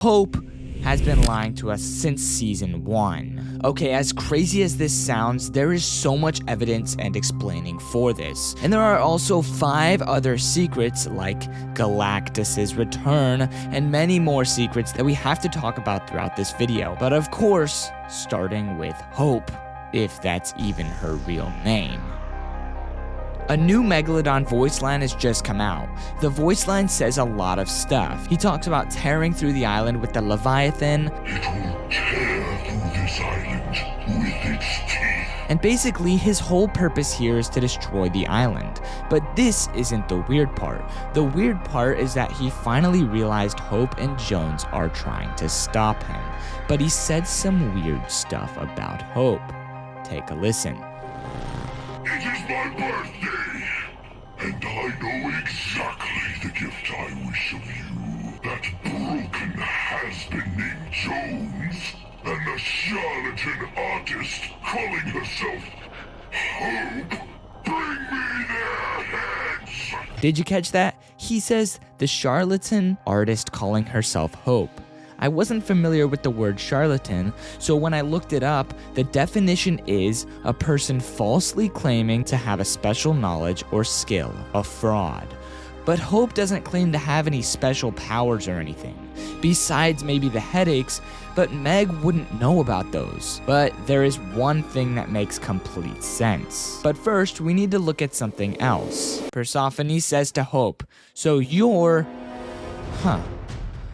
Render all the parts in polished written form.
Hope has been lying to us since season 1. Okay, as crazy as this sounds, there is so much evidence and explaining for this. And there are also 5 other secrets like Galactus's return and many more secrets that we have to talk about throughout this video. But of course, starting with Hope, if that's even her real name. A new Megalodon voice line has just come out. The voice line says a lot of stuff. He talks about tearing through the island with the Leviathan. It will tear through this island with its teeth. And basically, his whole purpose here is to destroy the island. But this isn't the weird part. The weird part is that he finally realized Hope and Jones are trying to stop him. But he said some weird stuff about Hope. Take a listen. It is my birthday, and I know exactly the gift I wish of you. That broken has-been named Jones, and the charlatan artist calling herself Hope. Bring me their heads! Did you catch that? He says the charlatan artist calling herself Hope. I wasn't familiar with the word charlatan, so when I looked it up, the definition is a person falsely claiming to have a special knowledge or skill, a fraud. But Hope doesn't claim to have any special powers or anything, besides maybe the headaches, but Meg wouldn't know about those. But there is one thing that makes complete sense. But first, we need to look at something else. Persephone says to Hope, "So you're...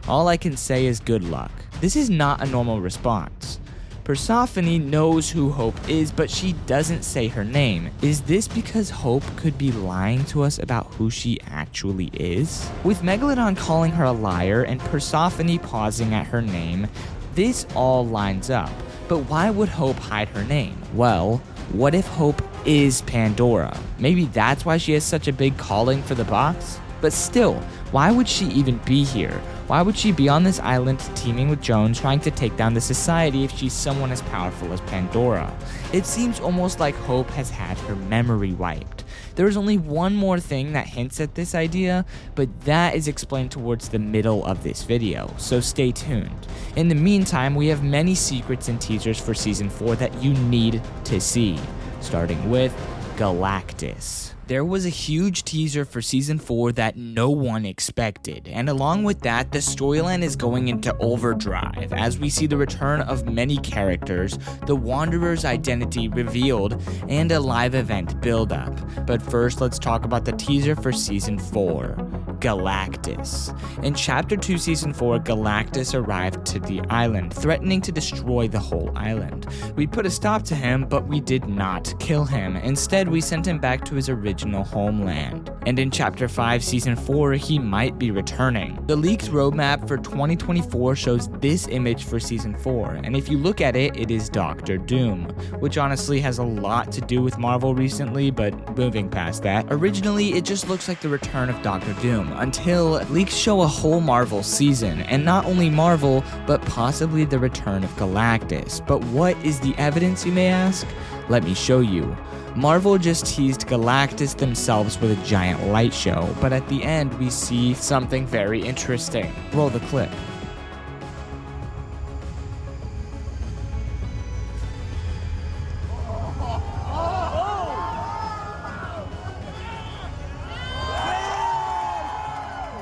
All I can say is good luck." This is not a normal response. Persephone knows who Hope is, but she doesn't say her name. Is this because Hope could be lying to us about who she actually is? With Megalodon calling her a liar and Persephone pausing at her name, this all lines up. But why would Hope hide her name? Well, what if Hope is Pandora? Maybe that's why she has such a big calling for the box? But still, why would she even be here? Why would she be on this island teaming with Jones trying to take down the society if she's someone as powerful as Pandora? It seems almost like Hope has had her memory wiped. There is only one more thing that hints at this idea, but that is explained towards the middle of this video, so stay tuned. In the meantime, we have many secrets and teasers for Season 4 that you need to see, starting with Galactus. There was a huge teaser for Season 4 that no one expected, and along with that, the storyline is going into overdrive as we see the return of many characters, the Wanderer's identity revealed, and a live event build-up. But first, let's talk about the teaser for Season 4, Galactus. In Chapter 2, Season 4, Galactus arrived to the island, threatening to destroy the whole island. We put a stop to him, but we did not kill him. Instead, we sent him back to his original homeland. And in Chapter 5, Season 4, he might be returning. The leaked roadmap for 2024 shows this image for Season 4, and if you look at it, it is Doctor Doom, which honestly has a lot to do with Marvel recently, but moving past that. Originally, it just looks like the return of Doctor Doom, until leaks show a whole Marvel season, and not only Marvel, but possibly the return of Galactus. But what is the evidence, you may ask? Let me show you. Marvel just teased Galactus themselves with a giant light show, but at the end we see something very interesting. Roll the clip.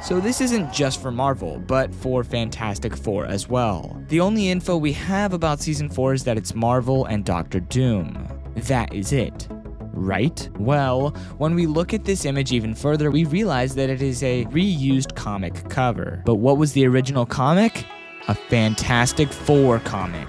So this isn't just for Marvel, but for Fantastic Four as well. The only info we have about Season 4 is that it's Marvel and Doctor Doom. That is it. Right? Well, when we look at this image even further, we realize that it is a reused comic cover. But what was the original comic? A Fantastic Four comic.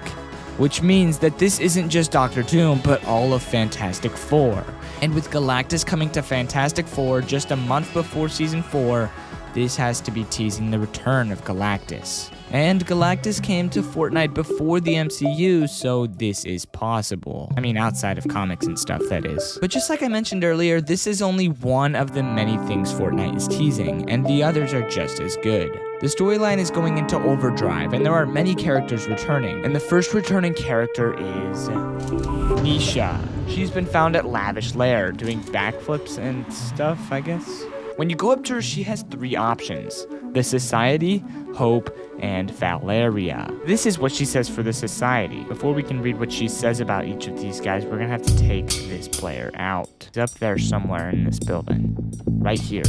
Which means that this isn't just Doctor Doom, but all of Fantastic Four. And with Galactus coming to Fantastic Four just a month before Season 4, this has to be teasing the return of Galactus. And Galactus came to Fortnite before the MCU, so this is possible. I mean, outside of comics and stuff, that is. But just like I mentioned earlier, this is only one of the many things Fortnite is teasing, and the others are just as good. The storyline is going into overdrive, and there are many characters returning, and the first returning character is Nisha. She's been found at Lavish Lair, doing backflips and stuff, I guess. When you go up to her, she has 3 options: the Society, Hope, and Valeria. This is what she says for the society. Before we can read what she says about each of these guys, we're gonna have to take this player out. It's up there somewhere in this building. Right here.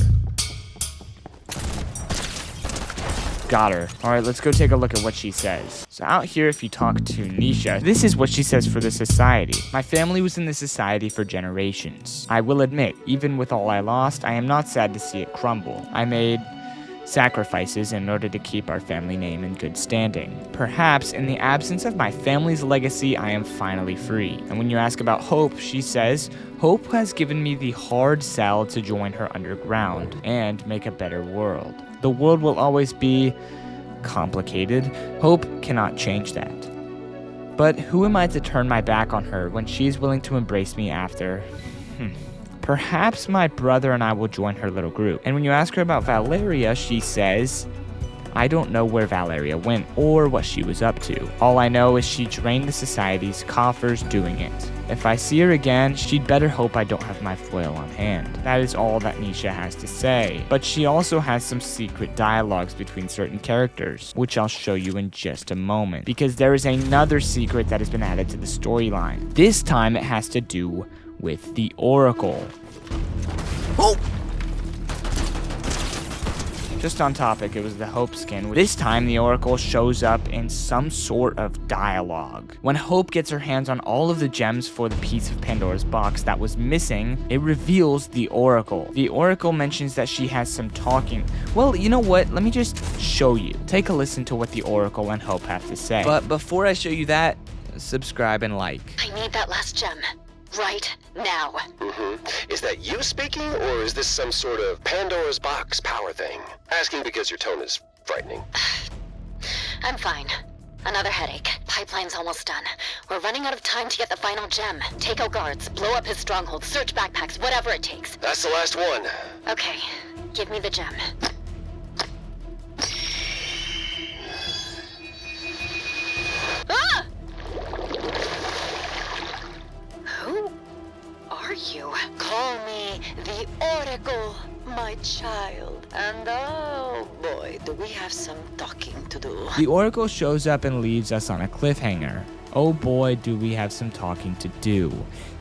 Got her. All right, let's go take a look at what she says. So out here, if you talk to Nisha, this is what she says for the society. My family was in the society for generations. I will admit, even with all I lost, I am not sad to see it crumble. I made sacrifices in order to keep our family name in good standing. Perhaps in the absence of my family's legacy, I am finally free. And when you ask about Hope, she says, Hope has given me the hard sell to join her underground and make a better world. The world will always be complicated. Hope cannot change that. But who am I to turn my back on her when she is willing to embrace me after? Perhaps my brother and I will join her little group. And when you ask her about Valeria, she says, I don't know where Valeria went or what she was up to. All I know is she drained the society's coffers doing it. If I see her again, she'd better hope I don't have my foil on hand. That is all that Nisha has to say. But she also has some secret dialogues between certain characters, which I'll show you in just a moment. Because there is another secret that has been added to the storyline. This time it has to do with the Oracle. Oh! Just on topic, it was the Hope skin. This time, the Oracle shows up in some sort of dialogue. When Hope gets her hands on all of the gems for the piece of Pandora's box that was missing, it reveals the Oracle. The Oracle mentions that she has some talking. Well, you know what? Let me just show you. Take a listen to what the Oracle and Hope have to say. But before I show you that, subscribe and like. I need that last gem. Right now. Is that you speaking, or is this some sort of Pandora's box power thing? Asking because your tone is frightening. I'm fine. Another headache. Pipeline's almost done. We're running out of time to get the final gem. Take out guards, blow up his stronghold, search backpacks, whatever it takes. That's the last one. Okay, give me the gem. Ah! Who are you? Call me the Oracle, my child. And oh boy, do we have some talking to do. The Oracle shows up and leaves us on a cliffhanger. Oh boy, do we have some talking to do.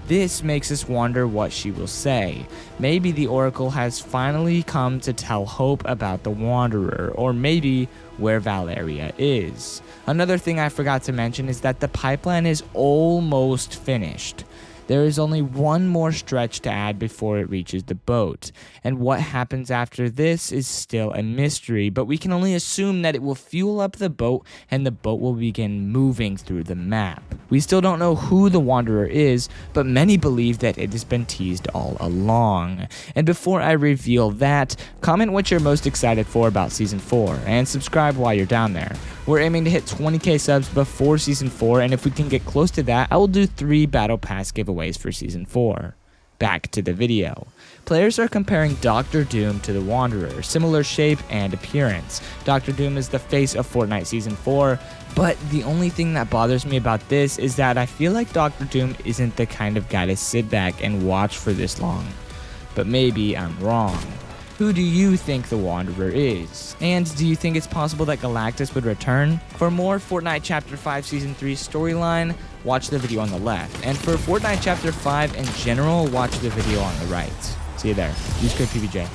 This makes us wonder what she will say. Maybe the Oracle has finally come to tell Hope about the Wanderer, or maybe where Valeria is. Another thing I forgot to mention is that the pipeline is almost finished. There is only one more stretch to add before it reaches the boat, and what happens after this is still a mystery, but we can only assume that it will fuel up the boat and the boat will begin moving through the map. We still don't know who the Wanderer is, but many believe that it has been teased all along. And before I reveal that, comment what you're most excited for about Season 4, and subscribe while you're down there. We're aiming to hit 20k subs before Season 4, and if we can get close to that, I will do 3 Battle Pass giveaways for Season 4. Back to the video. Players are comparing Dr. Doom to the Wanderer, similar shape and appearance. Dr. Doom is the face of Fortnite Season 4, but the only thing that bothers me about this is that I feel like Dr. Doom isn't the kind of guy to sit back and watch for this long. But maybe I'm wrong. Who do you think the Wanderer is? And do you think it's possible that Galactus would return? For more Fortnite Chapter 5 Season 3 storyline, watch the video on the left. And for Fortnite Chapter 5 in general, watch the video on the right. See you there. Use code PBJ.